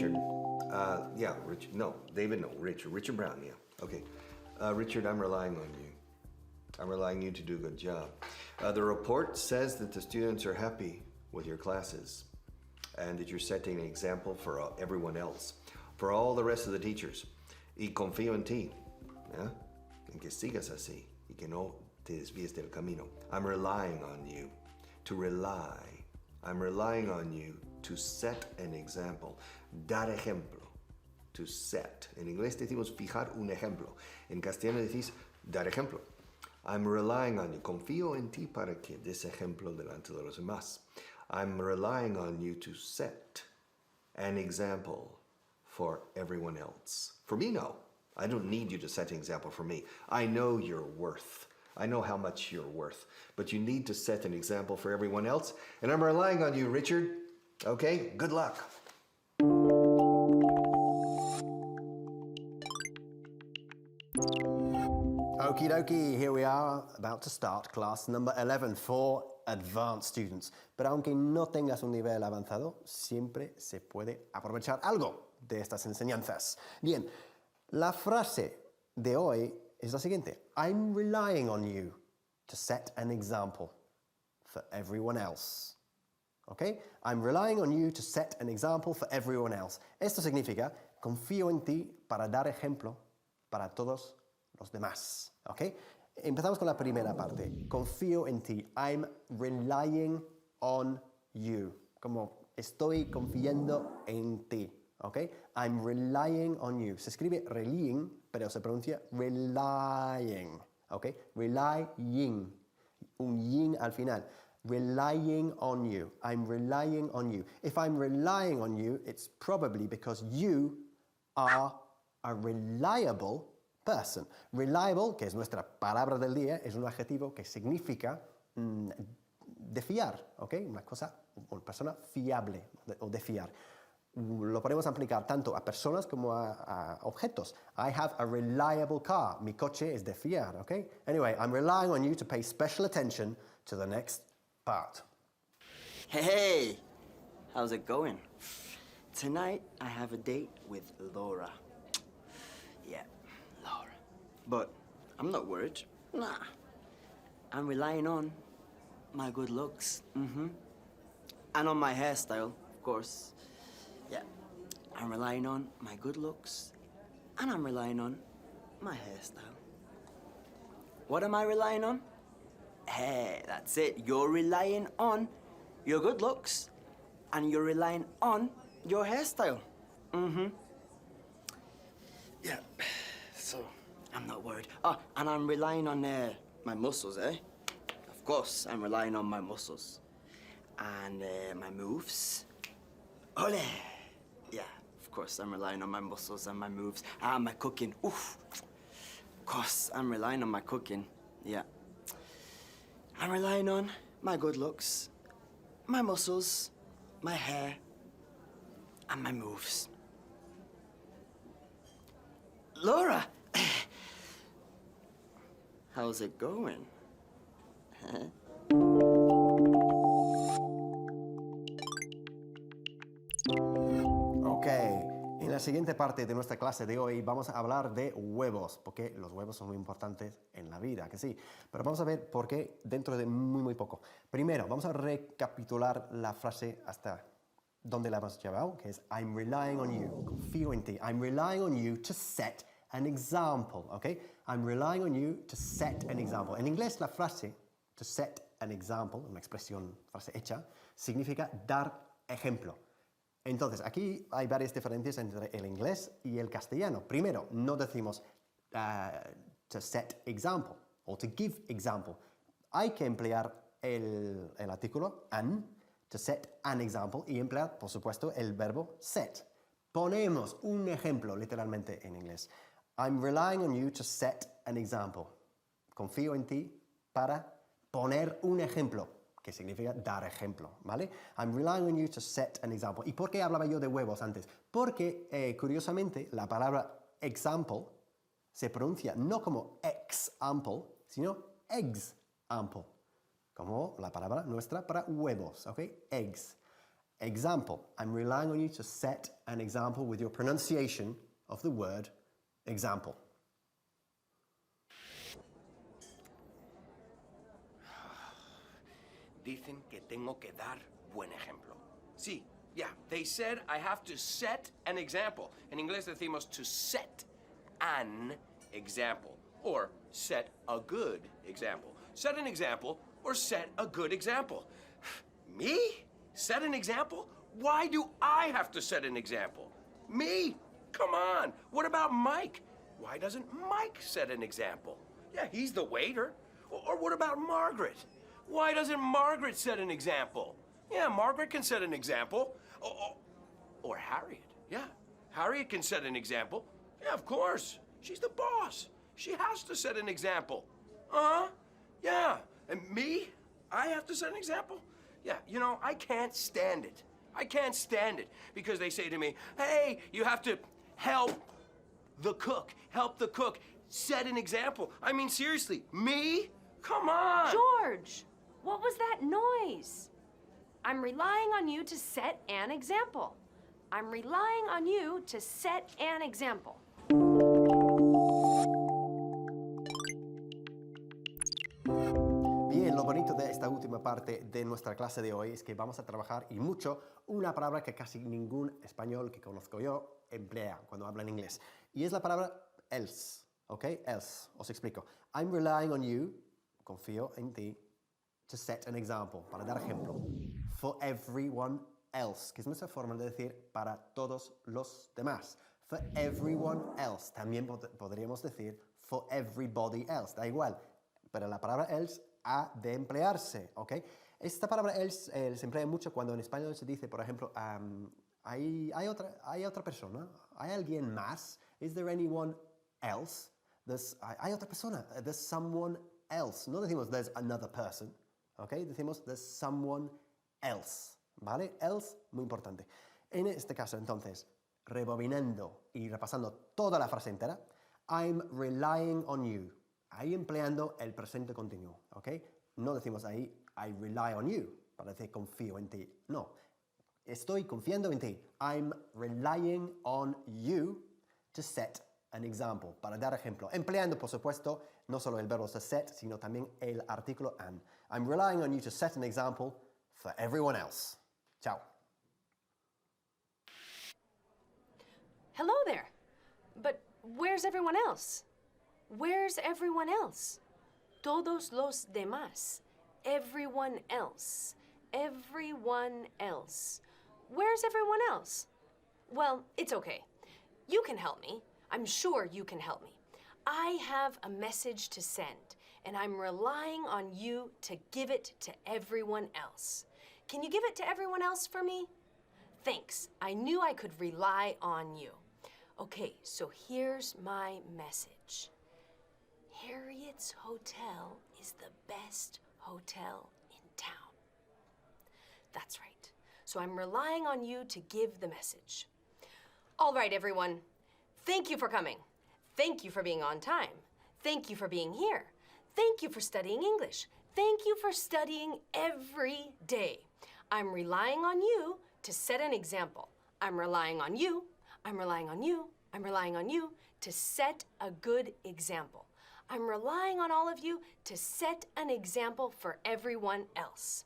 Richard. Yeah, Richard. No, David, no. Richard. Richard Brown, yeah. Okay. Richard, I'm relying on you. I'm relying on you to do a good job. The report says that the students are happy with your classes and that you're setting an example for everyone else, for all the rest of the teachers. Y confío en ti, ¿eh? En que sigas así y que no te desvíes del camino. I'm relying on you to rely. I'm relying on you to set an example. Dar ejemplo. To set. En inglés decimos fijar un ejemplo. En castellano decís dar ejemplo. I'm relying on you. Confío en ti para que des ejemplo delante de los demás. I'm relying on you to set an example for everyone else. For me, no. I don't need you to set an example for me. I know your worth. I know how much you're worth. But you need to set an example for everyone else. And I'm relying on you, Richard. Okay? Good luck. Okie dokie, here we are about to start class number 11 for advanced students. Pero aunque no tengas un nivel avanzado, siempre se puede aprovechar algo de estas enseñanzas. Bien, la frase de hoy es la siguiente. I'm relying on you to set an example for everyone else. ¿Ok? I'm relying on you to set an example for everyone else. Esto significa, confío en ti para dar ejemplo para todos los demás. ¿Ok? Empezamos con la primera parte. Confío en ti. I'm relying on you. Como estoy confiando en ti. ¿Ok? I'm relying on you. Se escribe relying, pero se pronuncia relying. ¿Ok? Relying. Un yin al final. Relying on you. I'm relying on you. If I'm relying on you, it's probably because you are a reliable person. Reliable, que es nuestra palabra del día, es un adjetivo que significa de fiar, ¿ok? Una persona fiable o de fiar. Lo podemos aplicar tanto a personas como a objetos. I have a reliable car. Mi coche es de fiar, ¿ok? Anyway, I'm relying on you to pay special attention to the next part. Hey, how's it going? Tonight, I have a date with Laura. Yeah, Laura. But I'm not worried. Nah. I'm relying on my good looks. And on my hairstyle, of course. Yeah. I'm relying on my good looks. And I'm relying on my hairstyle. What am I relying on? Hey, that's it. You're relying on your good looks. And you're relying on your hairstyle. Yeah. So, I'm not worried. Oh, and I'm relying on my muscles, eh? Of course, I'm relying on my muscles. And my moves. Ole! Yeah, of course, I'm relying on my muscles and my moves. Ah, my cooking. Oof. Of course, I'm relying on my cooking. Yeah. I'm relying on my good looks, my muscles, my hair, and my moves. Laura! How's it going? Ok, en la siguiente parte de nuestra clase de hoy vamos a hablar de huevos, porque los huevos son muy importantes en la vida, que sí. Pero vamos a ver por qué dentro de muy poco. Primero, vamos a recapitular la frase hasta donde la hemos llevado, que es I'm relying on you, confío en ti. I'm relying on you to set an example, ¿ok? I'm relying on you to set an example. En inglés la frase to set an example, una expresión, frase hecha, significa dar ejemplo. Entonces, aquí hay varias diferencias entre el inglés y el castellano. Primero, no decimos to set example o to give example. Hay que emplear el artículo an, to set an example, y emplear, por supuesto, el verbo set. Ponemos un ejemplo, literalmente, en inglés. I'm relying on you to set an example. Confío en ti para poner un ejemplo, que significa dar ejemplo, ¿vale? I'm relying on you to set an example. ¿Y por qué hablaba yo de huevos antes? Porque, curiosamente, la palabra example se pronuncia no como example, sino example, como la palabra nuestra para huevos, ¿ok? Eggs. Example. I'm relying on you to set an example with your pronunciation of the word example. Dicen que tengo que dar buen ejemplo. Sí, yeah, they said I have to set an example. En inglés decimos to set an example, or set a good example. Set an example, or set a good example. Me? Set an example? Why do I have to set an example? Me? Come on. What about Mike? Why doesn't Mike set an example? Yeah, he's the waiter. Or what about Margaret? Why doesn't Margaret set an example? Yeah, Margaret can set an example. Or Harriet. Yeah, Harriet can set an example. Yeah, of course. She's the boss. She has to set an example. Uh-huh. Yeah. And me? I have to set an example? Yeah, you know, I can't stand it. I can't stand it because they say to me, hey, you have to help the cook. Help the cook. Set an example. I mean, seriously, me? Come on. George, what was that noise? I'm relying on you to set an example. I'm relying on you to set an example. Bien, lo bonito de esta última parte de nuestra clase de hoy es que vamos a trabajar y mucho una palabra que casi ningún español que conozco yo emplea cuando habla en inglés. Y es la palabra else, ¿ok? Else. Os explico. I'm relying on you, confío en ti, to set an example, para dar ejemplo. For everyone else, que es nuestra forma de decir para todos los demás. For everyone else. También podríamos decir for everybody else. Da igual. Pero la palabra else ha de emplearse, ¿ok? Esta palabra else se emplea mucho cuando en español se dice, por ejemplo, hay otra persona, hay alguien más, is there anyone else? Hay otra persona, there's someone else. No decimos there's another person, ¿ok? Decimos there's someone else, ¿vale? Else, muy importante. En este caso, entonces, rebobinando y repasando toda la frase entera, I'm relying on you. Ahí empleando el presente continuo, ¿ok? No decimos ahí, I rely on you, para decir confío en ti. No, estoy confiando en ti. I'm relying on you to set an example, para dar ejemplo. Empleando, por supuesto, no solo el verbo to set, sino también el artículo an. I'm relying on you to set an example for everyone else. Chao. Hello there. But where's everyone else? Where's everyone else? Todos los demás. Everyone else. Everyone else. Where's everyone else? Well, it's okay. You can help me. I'm sure you can help me. I have a message to send, and I'm relying on you to give it to everyone else. Can you give it to everyone else for me? Thanks. I knew I could rely on you. Okay, so here's my message. Harriet's Hotel is the best hotel in town. That's right. So I'm relying on you to give the message. All right, everyone. Thank you for coming. Thank you for being on time. Thank you for being here. Thank you for studying English. Thank you for studying every day. I'm relying on you to set an example. I'm relying on you. I'm relying on you. I'm relying on you to set a good example. I'm relying on all of you to set an example for everyone else.